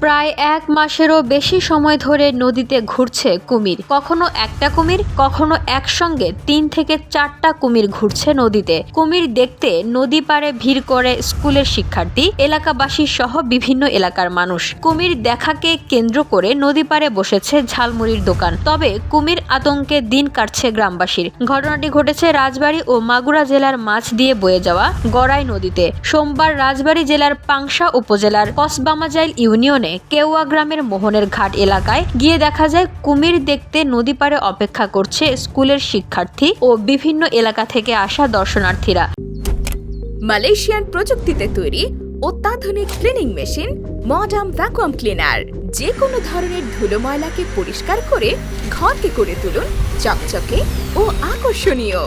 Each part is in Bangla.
প্রায় ১ মাসেরও বেশি সময় ধরে নদীতে ঘুরছে কুমির। কখনো একটা কুমির, কখনো একসঙ্গে ৩ থেকে ৪টা কুমির ঘুরছে নদীতে। কুমির দেখতে নদী পাড়ে ভিড় করে স্কুলের শিক্ষার্থী, এলাকাবাসী সহ বিভিন্ন এলাকার মানুষ। কুমির দেখাকে কেন্দ্র করে নদী পাড়ে বসেছে ঝালমুড়ির দোকান। তবে কুমির আতঙ্কে দিন কাটছে গ্রামবাসীর। ঘটনাটি ঘটেছে রাজবাড়ী ও মাগুরা জেলার মাছ দিয়ে বয়ে যাওয়া গড়াই নদীতে। সোমবার রাজবাড়ী জেলার পাংশা উপজেলার কসবামাজাইল ইউনিয়নে কেওয়া গ্রামের মোহনের ঘাট এলাকায় গিয়ে দেখা যায় কুমির দেখতে নদী পাড়ে অপেক্ষা করছে স্কুলের শিক্ষার্থী ও বিভিন্ন এলাকা থেকে আসা দর্শনার্থীরা। মালয়েশিয়ান প্রযুক্তিতে তৈরি অত্যাধুনিক cleaning machine modern vacuum cleaner যে কোনো ধরনের ধুলো ময়লাকে পরিষ্কার করে ঘরকে করে তুলুন চকচকে ও আকর্ষণীয়।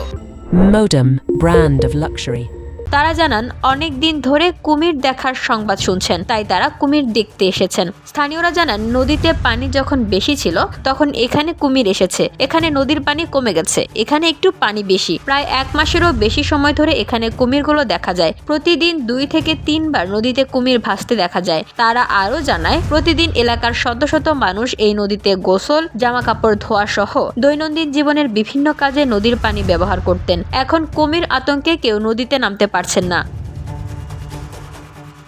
Modem, brand of luxury. তারা জানান অনেক দিন ধরে কুমির দেখার সংবাদ শুনছেন, তাই তারা কুমির দেখতে এসেছেন। স্থানীয়রা জানান নদীতে পানি যখন বেশি ছিল তখন এখানে কুমির এসেছে। এখানে নদীর পানি কমে গেছে, এখানে একটু পানি বেশি। প্রায় ১ মাসেরও বেশি সময় ধরে এখানে কুমিরগুলো দেখা যায়। প্রতিদিন ২ থেকে ৩ বার নদীতে কুমির ভাসতে দেখা যায়। তারা আরও জানায় প্রতিদিন এলাকার শত শত মানুষ এই নদীতে গোসল, জামা কাপড় ধোয়া সহ দৈনন্দিন জীবনের বিভিন্ন কাজে নদীর পানি ব্যবহার করতেন। এখন কুমির আতঙ্কে কেউ নদীতে নামতে পারছেন না।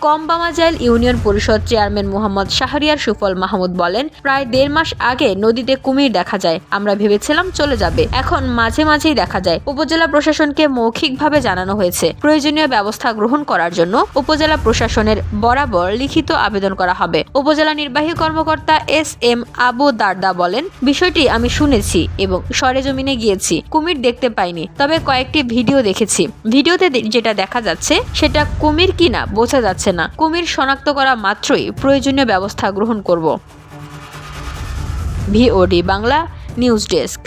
কসবামাজাইল ইউনিয়ন পরিষদ চেয়ারম্যান মোহাম্মদ শাহরিয়ার সুফল মাহমুদ বলেন, প্রায় ১.৫ মাস আগে নদীতে কুমির দেখা যায়। আমরা ভেবেছিলাম চলে যাবে, এখন মাঝে মাঝেই দেখা যায়। উপজেলা প্রশাসনকে মৌখিকভাবে জানানো হয়েছে। প্রয়োজনীয় ব্যবস্থা গ্রহণ করার জন্য উপজেলা প্রশাসনের বরাবর লিখিত আবেদন করা হবে। উপজেলা নির্বাহী কর্মকর্তা এস.এম. আবু দারদা বলেন, বিষয়টি আমি শুনেছি এবং সরেজমিনে গিয়েছি। কুমির দেখতে পাইনি, তবে কয়েকটি ভিডিও দেখেছি। ভিডিওতে যেটা দেখা যাচ্ছে সেটা কুমির কিনা বোঝা যাচ্ছে না। কুমির শনাক্ত করা মাত্রই প্রয়োজনীয় ব্যবস্থা গ্রহণ করব। VOD Bangla news desk.